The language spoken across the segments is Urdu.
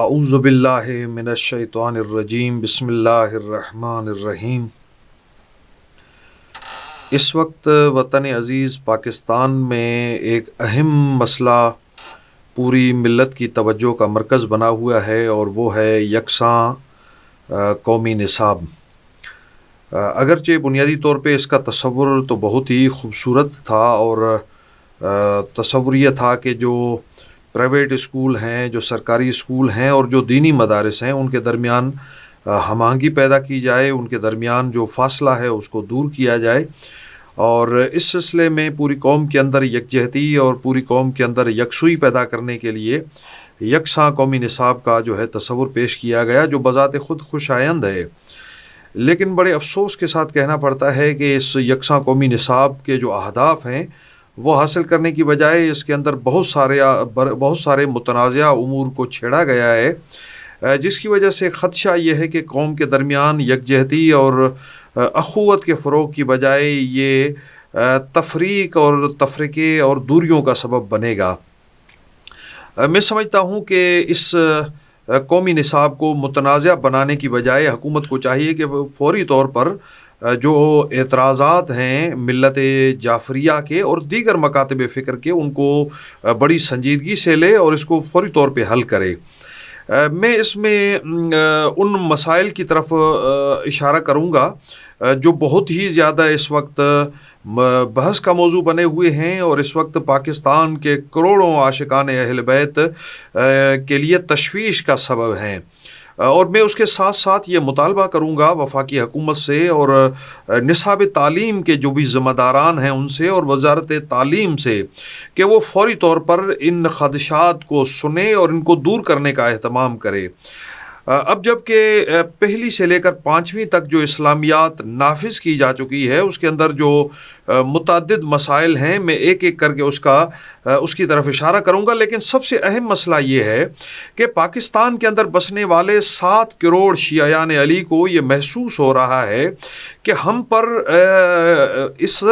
اعوذ باللہ من الشیطان الرجیم بسم اللہ الرحمن الرحیم۔ اس وقت وطن عزیز پاکستان میں ایک اہم مسئلہ پوری ملت کی توجہ کا مرکز بنا ہوا ہے، اور وہ ہے یکساں قومی نصاب۔ اگرچہ بنیادی طور پہ اس کا تصور تو بہت ہی خوبصورت تھا، اور تصور یہ تھا کہ جو پرائیویٹ اسکول ہیں، جو سرکاری اسکول ہیں اور جو دینی مدارس ہیں، ان کے درمیان ہم آہنگی پیدا کی جائے، ان کے درمیان جو فاصلہ ہے اس کو دور کیا جائے، اور اس سلسلے میں پوری قوم کے اندر یکجہتی اور پوری قوم کے اندر یکسوئی پیدا کرنے کے لیے یکساں قومی نصاب کا جو ہے تصور پیش کیا گیا، جو بذات خود خوش آئند ہے۔ لیکن بڑے افسوس کے ساتھ کہنا پڑتا ہے کہ اس یکساں قومی نصاب کے جو اہداف ہیں وہ حاصل کرنے کی بجائے اس کے اندر بہت سارے متنازعہ امور کو چھیڑا گیا ہے، جس کی وجہ سے خدشہ یہ ہے کہ قوم کے درمیان یکجہتی اور اخوت کے فروغ کی بجائے یہ تفریق اور تفرقے اور دوریوں کا سبب بنے گا۔ میں سمجھتا ہوں کہ اس قومی نصاب کو متنازع بنانے کی بجائے حکومت کو چاہیے کہ وہ فوری طور پر جو اعتراضات ہیں ملت جعفریہ کے اور دیگر مکاتب فکر کے، ان کو بڑی سنجیدگی سے لے اور اس کو فوری طور پہ حل کرے۔ میں اس میں ان مسائل کی طرف اشارہ کروں گا جو بہت ہی زیادہ اس وقت بحث کا موضوع بنے ہوئے ہیں، اور اس وقت پاکستان کے کروڑوں عاشقان اہل بیت کے لیے تشویش کا سبب ہیں، اور میں اس کے ساتھ ساتھ یہ مطالبہ کروں گا وفاقی حکومت سے اور نصاب تعلیم کے جو بھی ذمہ داران ہیں ان سے اور وزارت تعلیم سے کہ وہ فوری طور پر ان خدشات کو سنے اور ان کو دور کرنے کا اہتمام کرے۔ اب جب کہ پہلی سے لے کر 5ویں تک جو اسلامیات نافذ کی جا چکی ہے، اس کے اندر جو متعدد مسائل ہیں، میں ایک ایک کر کے اس کی طرف اشارہ کروں گا، لیکن سب سے اہم مسئلہ یہ ہے کہ پاکستان کے اندر بسنے والے 7 کروڑ شیعیان علی کو یہ محسوس ہو رہا ہے کہ ہم پر اس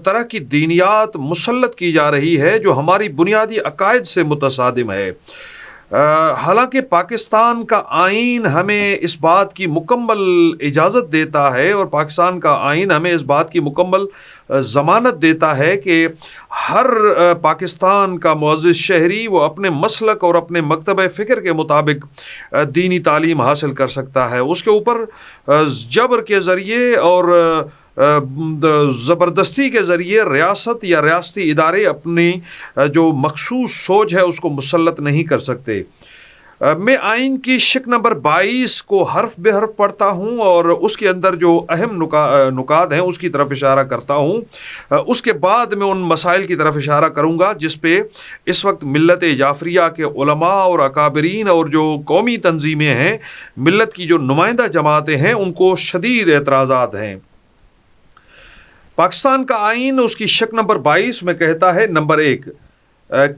طرح کی دینیات مسلط کی جا رہی ہے جو ہماری بنیادی عقائد سے متصادم ہے۔ حالانکہ پاکستان کا آئین ہمیں اس بات کی مکمل اجازت دیتا ہے، اور پاکستان کا آئین ہمیں اس بات کی مکمل ضمانت دیتا ہے کہ ہر پاکستان کا معزز شہری وہ اپنے مسلک اور اپنے مکتبہ فکر کے مطابق دینی تعلیم حاصل کر سکتا ہے۔ اس کے اوپر جبر کے ذریعے اور زبردستی کے ذریعے ریاست یا ریاستی ادارے اپنی جو مخصوص سوچ ہے اس کو مسلط نہیں کر سکتے۔ میں آئین کی شق نمبر 22 کو حرف بے حرف پڑھتا ہوں، اور اس کے اندر جو اہم نکات ہیں اس کی طرف اشارہ کرتا ہوں۔ اس کے بعد میں ان مسائل کی طرف اشارہ کروں گا جس پہ اس وقت ملت جعفریہ کے علماء اور اکابرین اور جو قومی تنظیمیں ہیں، ملت کی جو نمائندہ جماعتیں ہیں، ان کو شدید اعتراضات ہیں۔ پاکستان کا آئین اس کی شق نمبر 22 میں کہتا ہے، نمبر 1،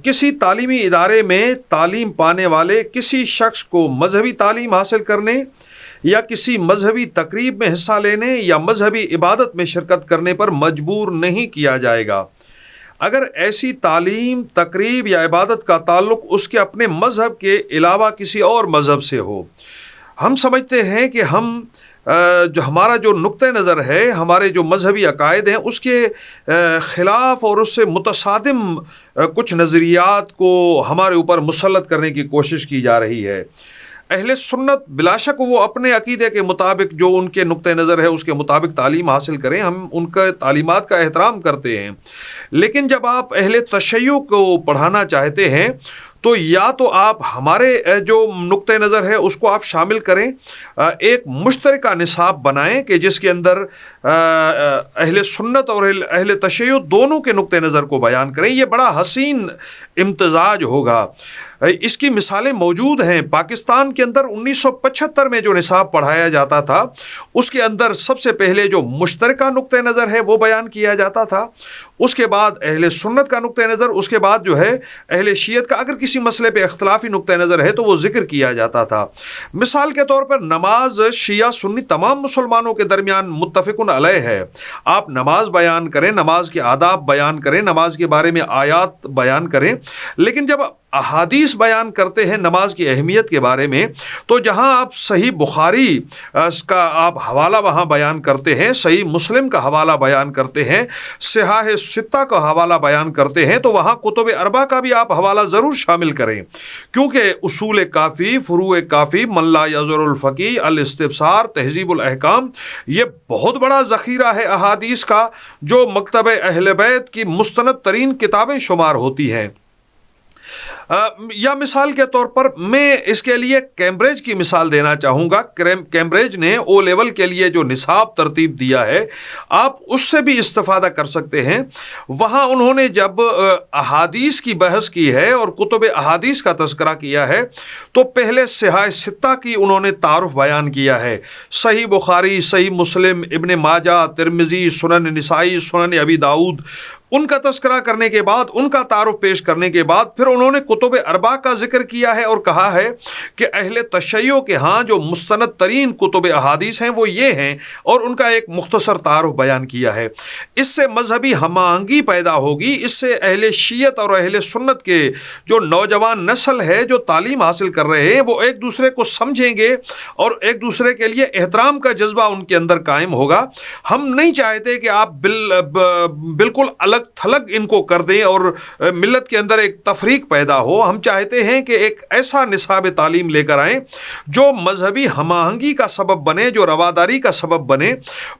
کسی تعلیمی ادارے میں تعلیم پانے والے کسی شخص کو مذہبی تعلیم حاصل کرنے یا کسی مذہبی تقریب میں حصہ لینے یا مذہبی عبادت میں شرکت کرنے پر مجبور نہیں کیا جائے گا اگر ایسی تعلیم، تقریب یا عبادت کا تعلق اس کے اپنے مذہب کے علاوہ کسی اور مذہب سے ہو۔ ہم سمجھتے ہیں کہ جو ہمارا جو نقطہ نظر ہے، ہمارے جو مذہبی عقائد ہیں، اس کے خلاف اور اس سے متصادم کچھ نظریات کو ہمارے اوپر مسلط کرنے کی کوشش کی جا رہی ہے۔ اہل سنت بلا شک وہ اپنے عقیدے کے مطابق جو ان کے نقطہ نظر ہے اس کے مطابق تعلیم حاصل کریں، ہم ان کا تعلیمات کا احترام کرتے ہیں، لیکن جب آپ اہل تشیع کو پڑھانا چاہتے ہیں تو یا تو آپ ہمارے جو نقطہ نظر ہے اس کو آپ شامل کریں، ایک مشترکہ نصاب بنائیں کہ جس کے اندر اہل سنت اور اہل تشیع دونوں کے نقطہ نظر کو بیان کریں۔ یہ بڑا حسین امتزاج ہوگا۔ اس کی مثالیں موجود ہیں۔ پاکستان کے اندر 1975 میں جو نصاب پڑھایا جاتا تھا اس کے اندر سب سے پہلے جو مشترکہ نقطہ نظر ہے وہ بیان کیا جاتا تھا، اس کے بعد اہل سنت کا نقطہ نظر، اس کے بعد جو ہے اہل شیعت کا اگر کسی مسئلے پہ اختلافی نقطہ نظر ہے تو وہ ذکر کیا جاتا تھا۔ مثال کے طور پر نماز شیعہ سنی تمام مسلمانوں کے درمیان متفق علیہ ہے۔ آپ نماز بیان کریں، نماز کے آداب بیان کریں، نماز کے بارے میں آیات بیان کریں، لیکن جب احادیث بیان کرتے ہیں نماز کی اہمیت کے بارے میں تو جہاں آپ صحیح بخاری کا آپ حوالہ وہاں بیان کرتے ہیں، صحیح مسلم کا حوالہ بیان کرتے ہیں، صحاح ستہ کا حوالہ بیان کرتے ہیں، تو وہاں کتب اربع کا بھی آپ حوالہ ضرور شامل کریں، کیونکہ اصول کافی، فروع کافی، من لا یضر الفقی، الاستبصار، تہذیب الاحکام، یہ بہت بڑا ذخیرہ ہے احادیث کا جو مکتب اہل بیت کی مستند ترین کتابیں شمار ہوتی ہیں۔ یا مثال کے طور پر میں اس کے لیے کیمبرج کی مثال دینا چاہوں گا۔ کیمبرج نے او لیول کے لیے جو نصاب ترتیب دیا ہے آپ اس سے بھی استفادہ کر سکتے ہیں۔ وہاں انہوں نے جب احادیث کی بحث کی ہے اور کتب احادیث کا تذکرہ کیا ہے تو پہلے صحاح ستہ کی انہوں نے تعارف بیان کیا ہے، صحیح بخاری، صحیح مسلم، ابن ماجہ، ترمذی، سنن نسائی، سنن ابی داؤد، ان کا تذکرہ کرنے کے بعد، ان کا تعارف پیش کرنے کے بعد پھر انہوں نے کتب اربع کا ذکر کیا ہے اور کہا ہے کہ اہل تشیع کے ہاں جو مستند ترین کتب احادیث ہیں وہ یہ ہیں، اور ان کا ایک مختصر تعارف بیان کیا ہے۔ اس سے مذہبی ہم آہنگی پیدا ہوگی، اس سے اہل شیعت اور اہل سنت کے جو نوجوان نسل ہے جو تعلیم حاصل کر رہے ہیں وہ ایک دوسرے کو سمجھیں گے اور ایک دوسرے کے لیے احترام کا جذبہ ان کے اندر قائم ہوگا۔ ہم نہیں چاہتے کہ آپ بالکل الگ تھلگ ان کو کر دیں اور ملت کے اندر ایک تفریق پیدا ہو۔ ہم چاہتے ہیں کہ ایک ایسا نصاب تعلیم لے کر آئیں جو مذہبی ہم آہنگی کا سبب بنے، جو رواداری کا سبب بنے۔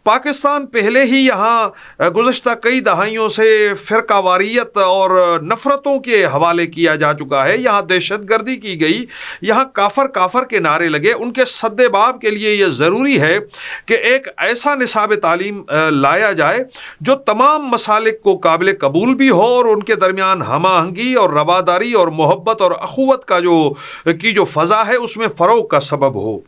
پاکستان پہلے ہی یہاں گزشتہ کئی دہائیوں سے فرقہ واریت اور نفرتوں کے حوالے کیا جا چکا ہے، یہاں دہشت گردی کی گئی، یہاں کافر کافر کے نعرے لگے۔ ان کے سد باب کے لیے یہ ضروری ہے کہ ایک ایسا نصاب تعلیم لایا جائے جو تمام مسالک کو قابل قبول بھی ہو اور ان کے درمیان ہم آہنگی اور رواداری اور محبت اور اخوت کا جو فضا ہے اس میں فروغ کا سبب ہو۔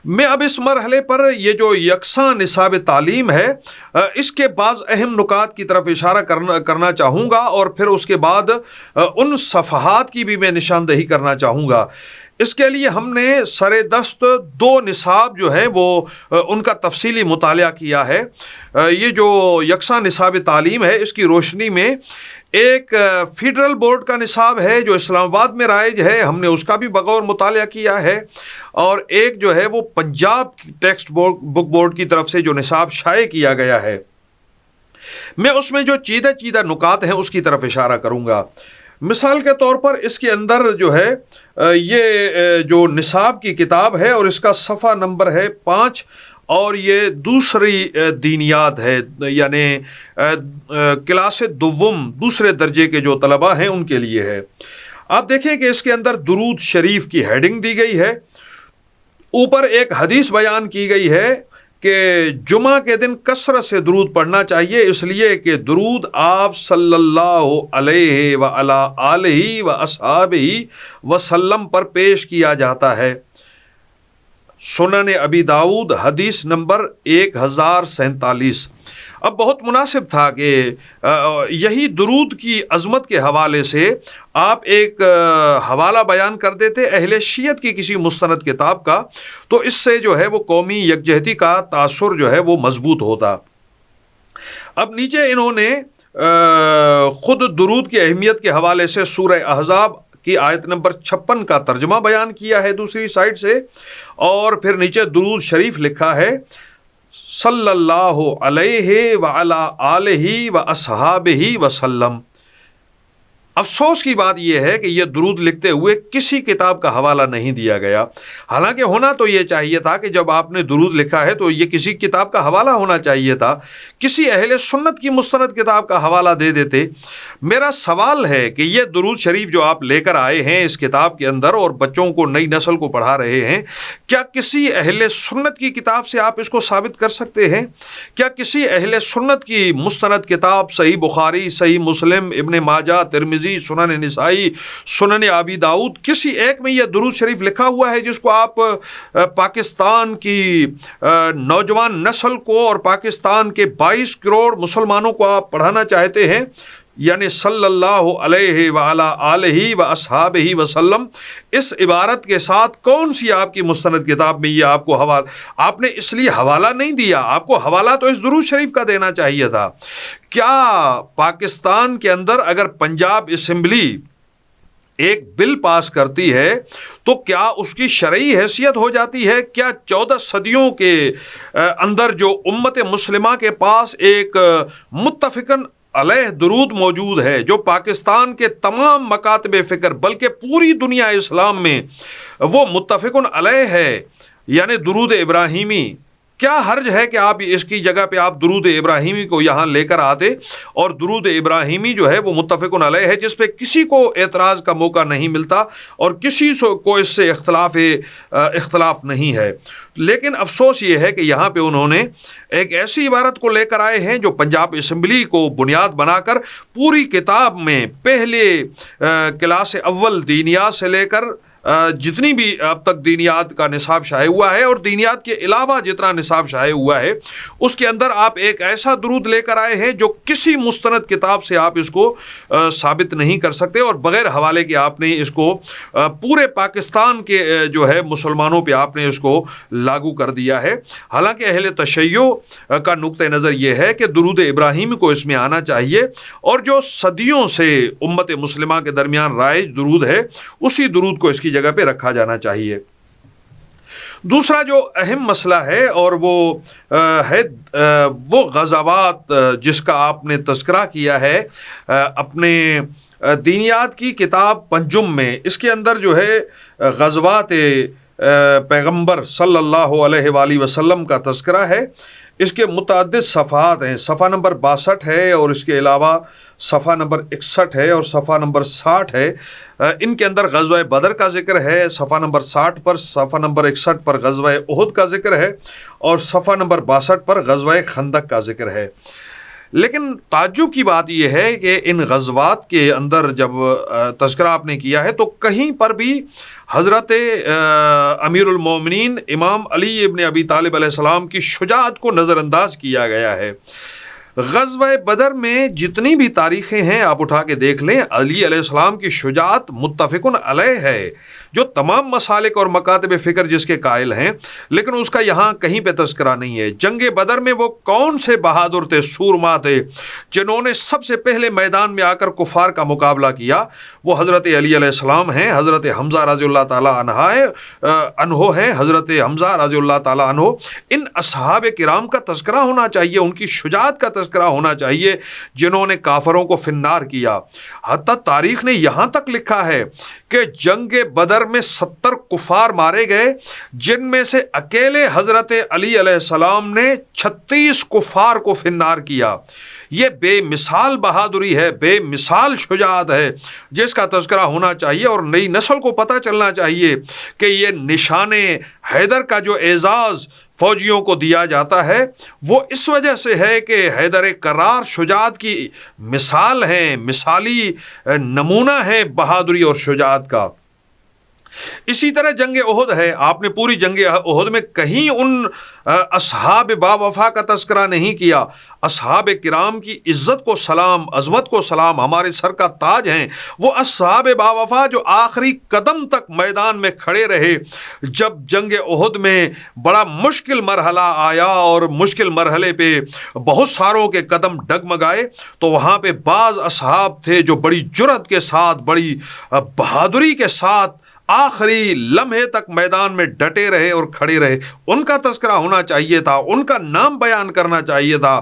میں اب اس مرحلے پر یہ جو یکساں نصاب تعلیم ہے اس کے بعض اہم نکات کی طرف اشارہ کرنا چاہوں گا اور پھر اس کے بعد ان صفحات کی بھی میں نشاندہی کرنا چاہوں گا۔ اس کے لیے ہم نے سر دست دو نصاب جو ہے وہ ان کا تفصیلی مطالعہ کیا ہے۔ یہ جو یکساں نصاب تعلیم ہے اس کی روشنی میں ایک فیڈرل بورڈ کا نصاب ہے جو اسلام آباد میں رائج ہے، ہم نے اس کا بھی بغور مطالعہ کیا ہے، اور ایک جو ہے وہ پنجاب ٹیکسٹ بک بورڈ کی طرف سے جو نصاب شائع کیا گیا ہے۔ میں اس میں جو چیدہ نکات ہیں اس کی طرف اشارہ کروں گا۔ مثال کے طور پر اس کے اندر جو ہے یہ جو نصاب کی کتاب ہے اور اس کا صفحہ نمبر ہے 5 اور یہ دوسری دینیات ہے، یعنی کلاس دوم دوسرے درجے کے جو طلباء ہیں ان کے لیے ہے۔ آپ دیکھیں کہ اس کے اندر درود شریف کی ہیڈنگ دی گئی ہے، اوپر ایک حدیث بیان کی گئی ہے کہ جمعہ کے دن کثرت سے درود پڑھنا چاہیے، اس لیے کہ درود آپ صلی اللہ علیہ وعلی آلہ واصحابہ وسلم پر پیش کیا جاتا ہے۔ سنن ابی داؤد حدیث نمبر 1047۔ اب بہت مناسب تھا کہ یہی درود کی عظمت کے حوالے سے آپ ایک حوالہ بیان کر دیتے اہل شیعت کی کسی مستند کتاب کا، تو اس سے جو ہے وہ قومی یکجہتی کا تاثر جو ہے وہ مضبوط ہوتا۔ اب نیچے انہوں نے خود درود کی اہمیت کے حوالے سے سورہ احزاب کی آیت نمبر 56 کا ترجمہ بیان کیا ہے دوسری سائٹ سے، اور پھر نیچے درود شریف لکھا ہے صلی اللہ علیہ وعلی آلہ واصحابہ وسلم۔ افسوس کی بات یہ ہے کہ یہ درود لکھتے ہوئے کسی کتاب کا حوالہ نہیں دیا گیا، حالانکہ ہونا تو یہ چاہیے تھا کہ جب آپ نے درود لکھا ہے تو یہ کسی کتاب کا حوالہ ہونا چاہیے تھا، کسی اہل سنت کی مستند کتاب کا حوالہ دے دیتے۔ میرا سوال ہے کہ یہ درود شریف جو آپ لے کر آئے ہیں اس کتاب کے اندر اور بچوں کو، نئی نسل کو پڑھا رہے ہیں، کیا کسی اہل سنت کی کتاب سے آپ اس کو ثابت کر سکتے ہیں؟ کیا کسی اہل سنت کی مستند کتاب، صحیح بخاری، صحیح مسلم، ابن ماجہ، ترمذی، ترمذی, سنن نسائی, سنن ابی داؤد, کسی ایک میں یہ درود شریف لکھا ہوا ہے جس کو آپ پاکستان کی نوجوان نسل کو اور پاکستان کے 22 کروڑ مسلمانوں کو آپ پڑھانا چاہتے ہیں؟ یعنی صلی اللہ علیہ وعلی آلہ و اصحابہ وسلم, اس عبارت کے ساتھ کون سی آپ کی مستند کتاب میں یہ آپ کو حوالہ, آپ نے اس لیے حوالہ نہیں دیا, آپ کو حوالہ تو اس درود شریف کا دینا چاہیے تھا. کیا پاکستان کے اندر اگر پنجاب اسمبلی ایک بل پاس کرتی ہے تو کیا اس کی شرعی حیثیت ہو جاتی ہے؟ کیا 14 صدیوں کے اندر جو امت مسلمہ کے پاس ایک متفقاً علیہ درود موجود ہے, جو پاکستان کے تمام مکاتب فکر بلکہ پوری دنیا اسلام میں وہ متفقن علیہ ہے, یعنی درود ابراہیمی, کیا حرج ہے کہ آپ اس کی جگہ پہ آپ درود ابراہیمی کو یہاں لے کر آتے؟ اور درود ابراہیمی جو ہے وہ متفقن علیہ ہے, جس پہ کسی کو اعتراض کا موقع نہیں ملتا اور کسی کو اس سے اختلاف نہیں ہے. لیکن افسوس یہ ہے کہ یہاں پہ انہوں نے ایک ایسی عبارت کو لے کر آئے ہیں جو پنجاب اسمبلی کو بنیاد بنا کر پوری کتاب میں پہلے کلاس اول دینیات سے لے کر جتنی بھی اب تک دینیات کا نصاب شائع ہوا ہے اور دینیات کے علاوہ جتنا نصاب شائع ہوا ہے اس کے اندر آپ ایک ایسا درود لے کر آئے ہیں جو کسی مستند کتاب سے آپ اس کو ثابت نہیں کر سکتے, اور بغیر حوالے کے آپ نے اس کو پورے پاکستان کے جو ہے مسلمانوں پہ آپ نے اس کو لاگو کر دیا ہے. حالانکہ اہل تشیع کا نقطہ نظر یہ ہے کہ درود ابراہیم کو اس میں آنا چاہیے, اور جو صدیوں سے امت مسلمہ کے درمیان رائج درود ہے اسی درود کو اس کی جگہ پہ رکھا جانا چاہیے. دوسرا جو اہم مسئلہ ہے اور وہ ہے وہ غزوات جس کا آپ نے تذکرہ کیا ہے اپنے دینیات کی کتاب پنجم میں. اس کے اندر جو ہے غزوات پیغمبر صلی اللہ علیہ وآلہ وسلم کا تذکرہ ہے. اس کے متعدد صفحات ہیں, صفحہ نمبر 62 ہے اور اس کے علاوہ صفحہ نمبر 61 ہے اور صفحہ نمبر 60 ہے. ان کے اندر غزوہ بدر کا ذکر ہے, صفحہ نمبر 60 پر, صفحہ نمبر 61 پر غزوہ احد کا ذکر ہے اور صفحہ نمبر 62 پر غزوہ خندق کا ذکر ہے. لیکن تعجب کی بات یہ ہے کہ ان غزوات کے اندر جب تذکرہ آپ نے کیا ہے تو کہیں پر بھی حضرت امیر المومنین امام علی ابن ابی طالب علیہ السلام کی شجاعت کو نظر انداز کیا گیا ہے. غزوہ بدر میں جتنی بھی تاریخیں ہیں آپ اٹھا کے دیکھ لیں, علی علیہ السلام کی شجاعت متفقن علیہ ہے, جو تمام مسالک اور مکاتب فکر جس کے قائل ہیں, لیکن اس کا یہاں کہیں پہ تذکرہ نہیں ہے. جنگ بدر میں وہ کون سے بہادر تھے, سورما تھے, جنہوں نے سب سے پہلے میدان میں آ کر کفار کا مقابلہ کیا؟ وہ حضرت علی علیہ السلام ہیں, حضرت حمزہ رضی اللہ تعالیٰ عنہ ہیں, حضرت حمزہ رضی اللہ تعالیٰ عنہ. ان اصحاب کرام کا تذکرہ ہونا چاہیے, ان کی شجاعت کا تذکرہ ہونا چاہیے جنہوں نے کافروں کو فنار کیا. حتی تاریخ نے یہاں تک لکھا ہے کہ جنگ بدر میں 70 کفار مارے گئے, جن میں سے اکیلے حضرت علی علیہ السلام نے 36 کفار کو فنار کیا. یہ بے مثال بہادری ہے, بے مثال شجاعت ہے جس کا تذکرہ ہونا چاہیے, اور نئی نسل کو پتہ چلنا چاہیے کہ یہ نشان حیدر کا جو اعزاز فوجیوں کو دیا جاتا ہے وہ اس وجہ سے ہے کہ حیدر کرار شجاعت کی مثال ہیں, مثالی نمونہ ہے بہادری اور شجاعت کا. اسی طرح جنگ احد ہے, آپ نے پوری جنگ احد میں کہیں ان اصحاب با وفا کا تذکرہ نہیں کیا. اصحاب کرام کی عزت کو سلام, عظمت کو سلام, ہمارے سر کا تاج ہیں وہ اصحاب با وفا جو آخری قدم تک میدان میں کھڑے رہے. جب جنگ احد میں بڑا مشکل مرحلہ آیا اور مشکل مرحلے پہ بہت ساروں کے قدم ڈگمگائے تو وہاں پہ بعض اصحاب تھے جو بڑی جرأت کے ساتھ, بڑی بہادری کے ساتھ آخری لمحے تک میدان میں ڈٹے رہے اور کھڑے رہے. ان کا تذکرہ ہونا چاہیے تھا, ان کا نام بیان کرنا چاہیے تھا.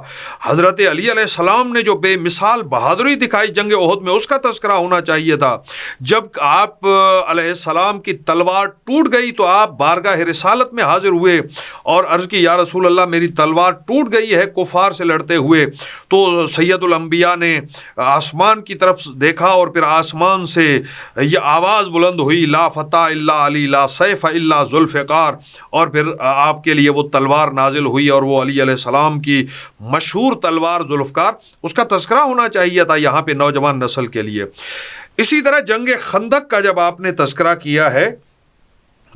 حضرت علی علیہ السلام نے جو بے مثال بہادری دکھائی جنگ احد میں, اس کا تذکرہ ہونا چاہیے تھا. جب آپ علیہ السلام کی تلوار ٹوٹ گئی تو آپ بارگاہ رسالت میں حاضر ہوئے اور عرض کی یا رسول اللہ میری تلوار ٹوٹ گئی ہے کفار سے لڑتے ہوئے. تو سید الانبیاء نے آسمان کی طرف دیکھا اور پھر آسمان سے یہ آواز بلند ہوئی, لا فتح اللہ علی لا سیف اللہ ذوالفقار, اور پھر آپ کے لیے وہ تلوار نازل ہوئی اور وہ علی علیہ السلام کی مشہور تلوار ذوالفقار. اس کا تذکرہ ہونا چاہیے تھا یہاں پہ نوجوان نسل کے لیے. اسی طرح جنگ خندق کا جب آپ نے تذکرہ کیا ہے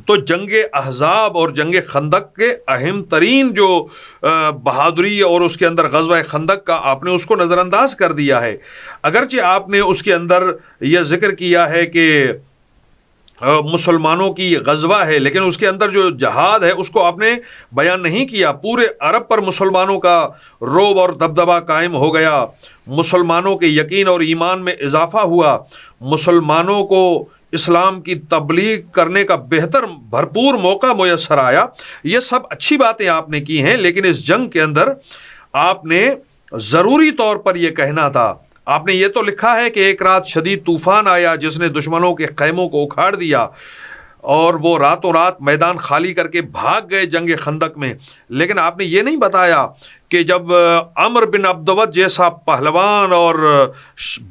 تو جنگ احزاب اور جنگ خندق کے اہم ترین جو بہادری اور اس کے اندر غزوہ خندق کا آپ نے اس کو نظر انداز کر دیا ہے، اگرچہ آپ نے اس کے اندر یہ ذکر کیا ہے کہ مسلمانوں کی غزوہ ہے، لیکن اس کے اندر جو جہاد ہے اس کو آپ نے بیان نہیں کیا۔ پورے عرب پر مسلمانوں کا رعب اور دبدبہ قائم ہو گیا، مسلمانوں کے یقین اور ایمان میں اضافہ ہوا، مسلمانوں کو اسلام کی تبلیغ کرنے کا بھرپور موقع میسر آیا۔ یہ سب اچھی باتیں آپ نے کی ہیں، لیکن اس جنگ کے اندر آپ نے ضروری طور پر یہ کہنا تھا، آپ نے یہ تو لکھا ہے کہ ایک رات شدید طوفان آیا جس نے دشمنوں کے خیموں کو اکھاڑ دیا اور وہ راتوں رات میدان خالی کر کے بھاگ گئے جنگ خندق میں، لیکن آپ نے یہ نہیں بتایا کہ جب عمر بن عبدود جیسا پہلوان اور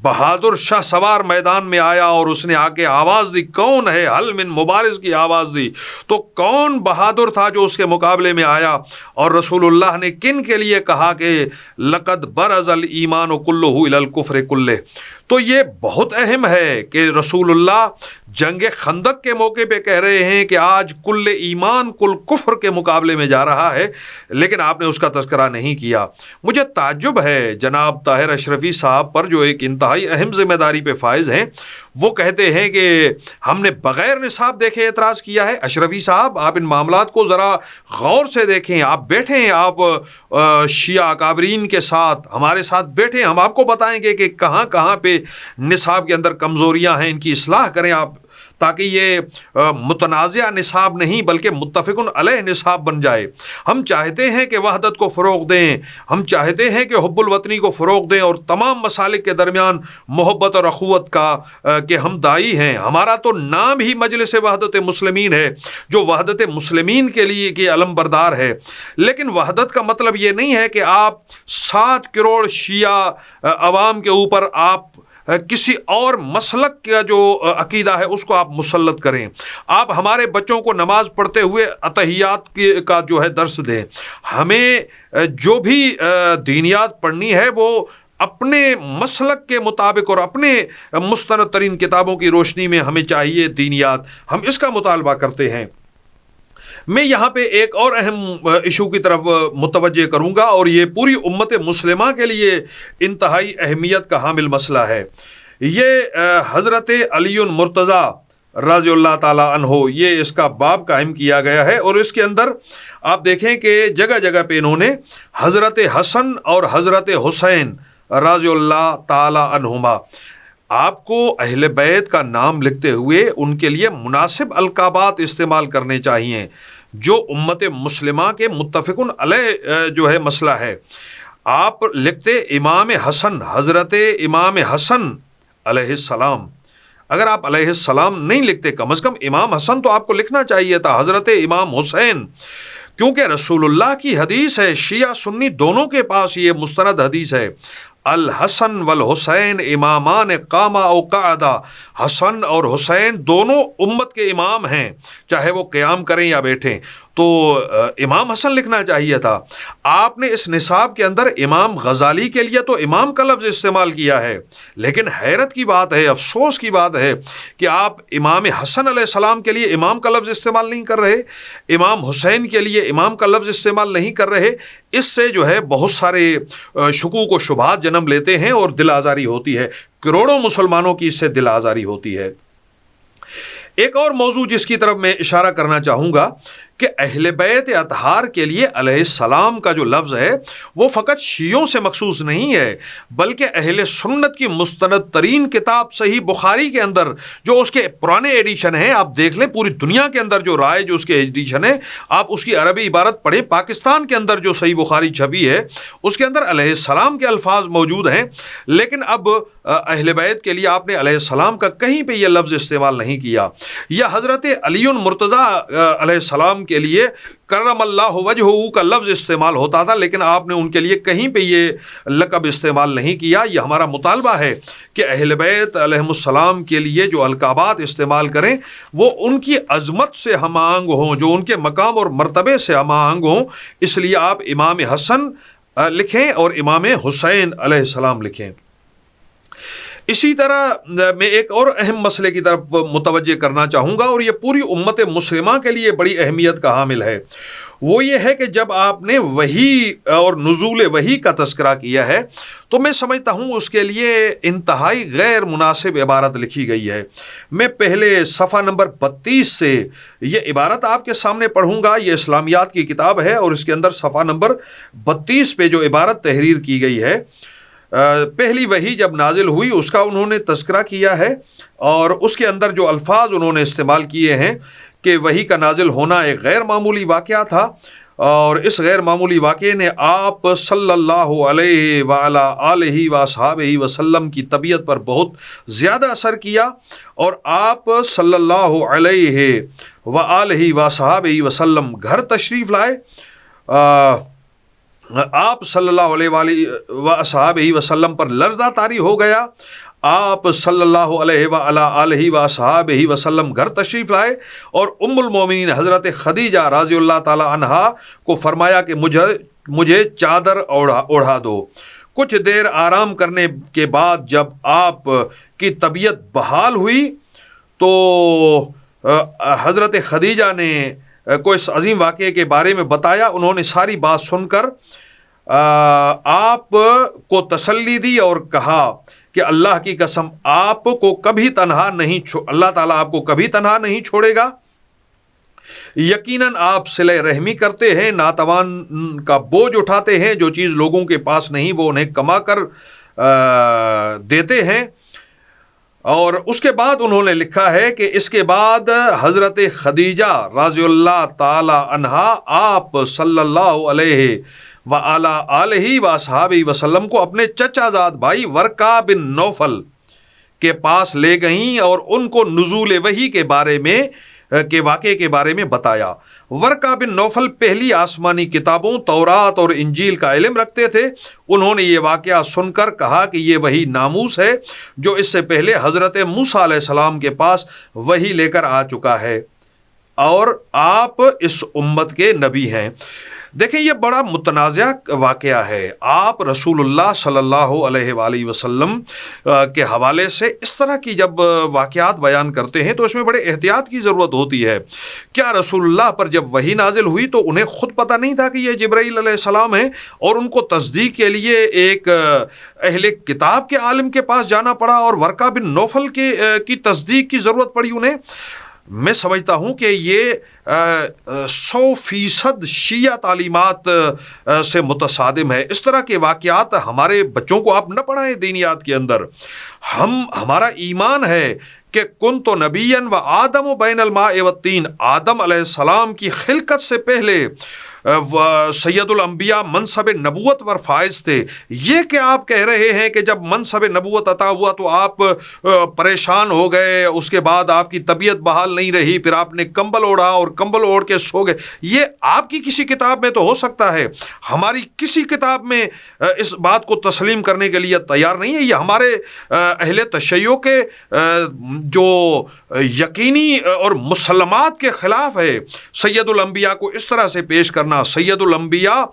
بہادر شاہ سوار میدان میں آیا اور اس نے آ کے آواز دی، کون ہے حل من مبارز کی آواز دی، تو کون بہادر تھا جو اس کے مقابلے میں آیا، اور رسول اللہ نے کن کے لیے کہا کہ لقد برز الایمان کلہ الی الکفر کلہ۔ تو یہ بہت اہم ہے کہ رسول اللہ جنگ خندق کے موقع پہ کہہ رہے ہیں کہ آج کل ایمان کل کفر کے مقابلے میں جا رہا ہے، لیکن آپ نے اس کا تذکرہ نہیں کیا۔ مجھے تعجب ہے جناب طاہر اشرفی صاحب پر، جو ایک انتہائی اہم ذمہ داری پہ فائز ہیں، وہ کہتے ہیں کہ ہم نے بغیر نصاب دیکھے اعتراض کیا ہے۔ اشرفی صاحب، آپ ان معاملات کو ذرا غور سے دیکھیں، آپ بیٹھیں، آپ شیعہ اکابرین کے ساتھ ہمارے ساتھ بیٹھیں، ہم آپ کو بتائیں گے کہ کہاں کہاں پہ نصاب کے اندر کمزوریاں ہیں، ان کی اصلاح کریں آپ، تاکہ یہ متنازع نصاب نہیں بلکہ متفق علیہ نصاب بن جائے۔ ہم چاہتے ہیں کہ وحدت کو فروغ دیں، ہم چاہتے ہیں کہ حب الوطنی کو فروغ دیں اور تمام مسالک کے درمیان محبت اور اخوت کا کہ ہم داعی ہیں۔ ہمارا تو نام ہی مجلس وحدت مسلمین ہے، جو وحدت مسلمین کے لیے کی علم بردار ہے، لیکن وحدت کا مطلب یہ نہیں ہے کہ آپ 7 کروڑ شیعہ عوام کے اوپر آپ کسی اور مسلک کا جو عقیدہ ہے اس کو آپ مسلط کریں۔ آپ ہمارے بچوں کو نماز پڑھتے ہوئے اتحیات کا جو ہے درس دیں۔ ہمیں جو بھی دینیات پڑھنی ہے وہ اپنے مسلک کے مطابق اور اپنے مستند ترین کتابوں کی روشنی میں ہمیں چاہیے دینیات، ہم اس کا مطالبہ کرتے ہیں۔ میں یہاں پہ ایک اور اہم ایشو کی طرف متوجہ کروں گا، اور یہ پوری امت مسلمہ کے لیے انتہائی اہمیت کا حامل مسئلہ ہے۔ یہ حضرت علی مرتضیٰ رضی اللہ تعالی عنہ، یہ اس کا باب قائم کیا گیا ہے، اور اس کے اندر آپ دیکھیں کہ جگہ جگہ پہ انہوں نے حضرت حسن اور حضرت حسین رضی اللہ تعالی عنہما، آپ کو اہل بیت کا نام لکھتے ہوئے ان کے لیے مناسب القابات استعمال کرنے چاہیے جو امت مسلمہ کے متفق علیہ جو ہے مسئلہ ہے۔ آپ لکھتے امام حسن، حضرت امام حسن علیہ السلام، اگر آپ علیہ السلام نہیں لکھتے، کم از کم امام حسن تو آپ کو لکھنا چاہیے تھا، حضرت امام حسین، کیونکہ رسول اللہ کی حدیث ہے، شیعہ سنی دونوں کے پاس یہ مستند حدیث ہے، الحسن والحسین امامان قاما او قعدا، حسن اور حسین دونوں امت کے امام ہیں، چاہے وہ قیام کریں یا بیٹھیں، تو امام حسن لکھنا چاہیے تھا۔ آپ نے اس نصاب کے اندر امام غزالی کے لیے تو امام کا لفظ استعمال کیا ہے، لیکن حیرت کی بات ہے، افسوس کی بات ہے کہ آپ امام حسن علیہ السلام کے لیے امام کا لفظ استعمال نہیں کر رہے، امام حسین کے لیے امام کا لفظ استعمال نہیں کر رہے۔ اس سے جو ہے بہت سارے شکوک و شبہات جنم لیتے ہیں اور دل آزاری ہوتی ہے، کروڑوں مسلمانوں کی اس سے دل آزاری ہوتی ہے۔ ایک اور موضوع جس کی طرف میں اشارہ کرنا چاہوں گا کہ اہل بیت اطہار کے لیے علیہ السلام کا جو لفظ ہے وہ فقط شیعوں سے مخصوص نہیں ہے، بلکہ اہل سنت کی مستند ترین کتاب صحیح بخاری کے اندر جو اس کے پرانے ایڈیشن ہیں، آپ دیکھ لیں پوری دنیا کے اندر جو رائے جو اس کے ایڈیشن ہے، آپ اس کی عربی عبارت پڑھیں، پاکستان کے اندر جو صحیح بخاری چھپی ہے اس کے اندر علیہ السلام کے الفاظ موجود ہیں، لیکن اب اہل بیت کے لیے آپ نے علیہ السلام کا کہیں پہ یہ لفظ استعمال نہیں کیا۔ یا حضرت علی مرتضیٰ علیہ السلام کے لیے کرم اللہ وجہہ کا لفظ استعمال ہوتا تھا، لیکن آپ نے ان کے لیے کہیں پہ یہ لقب استعمال نہیں کیا۔ یہ ہمارا مطالبہ ہے کہ اہل بیت علیہم السلام کے لیے جو القابات استعمال کریں وہ ان کی عظمت سے ہم آہنگ ہوں، جو ان کے مقام اور مرتبے سے ہم آہنگ ہوں، اس لیے آپ امام حسن لکھیں اور امام حسین علیہ السلام لکھیں۔ اسی طرح میں ایک اور اہم مسئلے کی طرف متوجہ کرنا چاہوں گا، اور یہ پوری امت مسلمہ کے لیے بڑی اہمیت کا حامل ہے۔ وہ یہ ہے کہ جب آپ نے وحی اور نزول وحی کا تذکرہ کیا ہے تو میں سمجھتا ہوں اس کے لیے انتہائی غیر مناسب عبارت لکھی گئی ہے۔ میں پہلے صفحہ نمبر 32 سے یہ عبارت آپ کے سامنے پڑھوں گا۔ یہ اسلامیات کی کتاب ہے اور اس کے اندر صفحہ نمبر 32 پہ جو عبارت تحریر کی گئی ہے، پہلی وحی جب نازل ہوئی اس کا انہوں نے تذکرہ کیا ہے، اور اس کے اندر جو الفاظ انہوں نے استعمال کیے ہیں کہ وحی کا نازل ہونا ایک غیر معمولی واقعہ تھا، اور اس غیر معمولی واقعے نے آپ صلی اللہ علیہ وعلا آلہ وصحابہ وسلم کی طبیعت پر بہت زیادہ اثر کیا، اور آپ صلی اللہ علیہ وآلہ وصحابہ وسلم گھر تشریف لائے۔ آپ صلی اللہ علیہ وآلہ وصحابہ وسلم پر لرزہ طاری ہو گیا۔ آپ صلی اللہ علیہ وآلہ آلہ وصحابہ وسلم گھر تشریف لائے اور ام المومنین حضرت خدیجہ رضی اللہ تعالی عنہا کو فرمایا کہ مجھے چادر اوڑھا دو۔ کچھ دیر آرام کرنے کے بعد جب آپ کی طبیعت بحال ہوئی تو حضرت خدیجہ نے کو اس عظیم واقعے کے بارے میں بتایا۔ انہوں نے ساری بات سن کر آپ کو تسلی دی اور کہا کہ اللہ کی قسم آپ کو کبھی تنہا نہیں اللہ تعالیٰ آپ کو کبھی تنہا نہیں چھوڑے گا۔ یقیناً آپ صلہ رحمی کرتے ہیں، ناتوان کا بوجھ اٹھاتے ہیں، جو چیز لوگوں کے پاس نہیں وہ انہیں کما کر دیتے ہیں۔ اور اس کے بعد انہوں نے لکھا ہے کہ اس کے بعد حضرت خدیجہ رضی اللہ تعالی عنہا آپ صلی اللہ علیہ وآلہ آلہ وصحابہ وسلم کو اپنے چچا زاد بھائی ورقہ بن نوفل کے پاس لے گئیں اور ان کو نزول وحی کے واقعے کے بارے میں بتایا۔ ورقہ بن نوفل پہلی آسمانی کتابوں تورات اور انجیل کا علم رکھتے تھے۔ انہوں نے یہ واقعہ سن کر کہا کہ یہ وہی ناموس ہے جو اس سے پہلے حضرت موسیٰ علیہ السلام کے پاس وحی لے کر آ چکا ہے، اور آپ اس امت کے نبی ہیں۔ دیکھیں یہ بڑا متنازع واقعہ ہے۔ آپ رسول اللہ صلی اللہ علیہ وآلہ وسلم کے حوالے سے اس طرح کی جب واقعات بیان کرتے ہیں تو اس میں بڑے احتیاط کی ضرورت ہوتی ہے۔ کیا رسول اللہ پر جب وحی نازل ہوئی تو انہیں خود پتہ نہیں تھا کہ یہ جبرائیل علیہ السلام ہیں، اور ان کو تصدیق کے لیے ایک اہل کتاب کے عالم کے پاس جانا پڑا اور ورقہ بن نوفل کی تصدیق کی ضرورت پڑی انہیں؟ میں سمجھتا ہوں کہ یہ 100% شیعہ تعلیمات سے متصادم ہے۔ اس طرح کے واقعات ہمارے بچوں کو آپ نہ پڑھائیں دینیات کے اندر۔ ہمارا ایمان ہے کہ کنت نبیًا و آدم بین الماء والطین، آدم علیہ السلام کی خلقت سے پہلے سید الانبیاء منصب نبوت پر فائز تھے۔ یہ کہ آپ کہہ رہے ہیں کہ جب منصب نبوت عطا ہوا تو آپ پریشان ہو گئے، اس کے بعد آپ کی طبیعت بحال نہیں رہی، پھر آپ نے کمبل اوڑھا اور کمبل اوڑھ کے سو گئے، یہ آپ کی کسی کتاب میں تو ہو سکتا ہے، ہماری کسی کتاب میں اس بات کو تسلیم کرنے کے لیے تیار نہیں ہے۔ یہ ہمارے اہل تشیع کے جو یقینی اور مسلمات کے خلاف ہے۔ سید الانبیاء کو اس طرح سے پیش کرنا، سید الانبیاء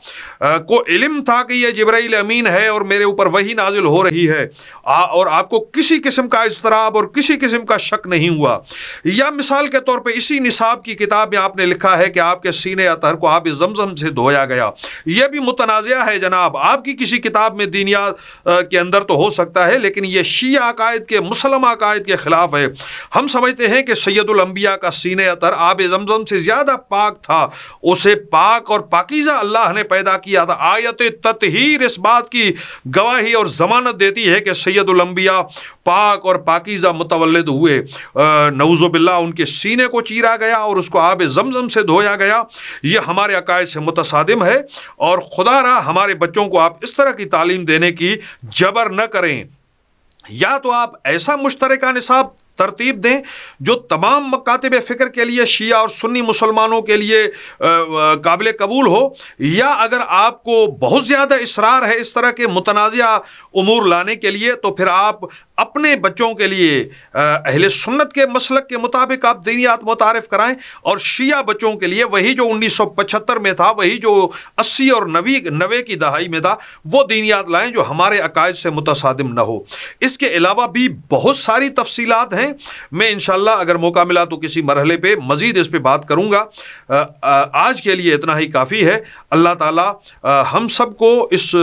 کو علم تھا کہ یہ جبرائیل امین ہے اور میرے اوپر وحی نازل ہو رہی ہے، اور آپ کو کسی قسم کا اضطراب اور کسی قسم کا شک نہیں ہوا۔ یا مثال کے طور پہ اسی نصاب کی کتاب میں آپ نے لکھا ہے کہ آپ کے سینے اطہر کو آب زمزم سے دھویا گیا، یہ بھی متنازع ہے جناب۔ آپ کی کسی کتاب میں دینیات کے اندر تو ہو سکتا ہے، لیکن یہ شیعہ عقائد کے، مسلم عقائد کے خلاف ہے۔ ہم سمجھتے ہیں کہ سید الانبیاء کا سینہ اطہر آب زمزم سے زیادہ پاک تھا، اسے پاک اور پاکیزہ اللہ نے پیدا کیا تھا۔ آیت تطہیر اس بات کی گواہی اور ضمانت دیتی ہے کہ سید الانبیاء پاک اور پاکیزہ متولد ہوئے۔ نعوذ باللہ ان کے سینے کو چیرا گیا اور اس کو آب زمزم سے دھویا گیا۔ یہ ہمارے عقائد سے متصادم ہے، اور خدا را ہمارے بچوں کو آپ اس طرح کی تعلیم دینے کی جبر نہ کریں۔ یا تو آپ ایسا مشترکہ نصاب ترتیب دیں جو تمام مکاتب فکر کے لیے شیعہ اور سنی مسلمانوں کے لیے قابل قبول ہو، یا اگر آپ کو بہت زیادہ اصرار ہے اس طرح کے متنازعہ امور لانے کے لیے تو پھر آپ اپنے بچوں کے لیے اہل سنت کے مسلک کے مطابق آپ دینیات متعارف کرائیں، اور شیعہ بچوں کے لیے وہی جو 1975 میں تھا، وہی جو 80 اور 90 کی دہائی میں تھا، وہ دینیات لائیں جو ہمارے عقائد سے متصادم نہ ہو۔ اس کے علاوہ بھی بہت ساری تفصیلات ہیں، میں انشاءاللہ اگر موقع ملا تو کسی مرحلے پہ مزید اس پہ بات کروں گا۔ آج کے لیے اتنا ہی کافی ہے۔ اللہ تعالیٰ ہم سب کو اس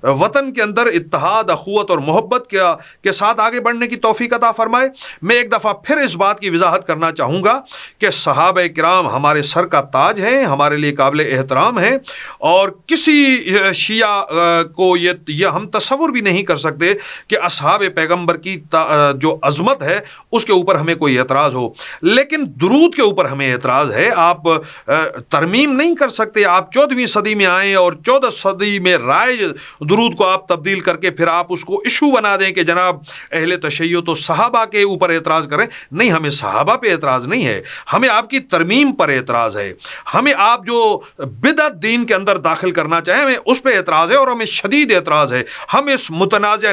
وطن کے اندر اتحاد، اخوت اور محبت کے ساتھ آگے بڑھنے کی توفیق عطا فرمائے۔ میں ایک دفعہ پھر اس بات کی وضاحت کرنا چاہوں گا کہ صحابہ کرام ہمارے سر کا تاج ہیں، ہمارے لیے قابل احترام ہیں، اور کسی شیعہ کو یہ ہم تصور بھی نہیں کر سکتے کہ اصحاب پیغمبر کی جو عظمت ہے اس کے اوپر ہمیں کوئی اعتراض ہو، لیکن درود کے اوپر ہمیں اعتراض ہے۔ آپ ترمیم نہیں کر سکتے، آپ 14ویں صدی میں آئیں اور 14 صدی میں رائج درود کو آپ تبدیل کر کے پھر آپ اس کو ایشو بنا دیں کہ جناب اہل تشیع تو صحابہ کے اوپر اعتراض کریں۔ نہیں، ہمیں صحابہ پہ اعتراض نہیں ہے، ہمیں آپ کی ترمیم پر اعتراض ہے، ہمیں آپ جو بدعت دین کے اندر داخل کرنا چاہیں ہمیں اس پہ اعتراض ہے، اور ہمیں شدید اعتراض ہے۔ ہم اس متنازع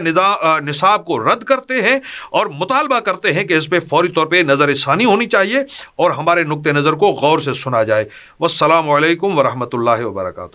نصاب کو رد کرتے ہیں اور مطالبہ کرتے ہیں کہ اس پہ فوری طور پہ نظر ثانی ہونی چاہیے اور ہمارے نقطہ نظر کو غور سے سنا جائے۔ والسلام علیکم ورحمۃ اللہ وبرکاتہ۔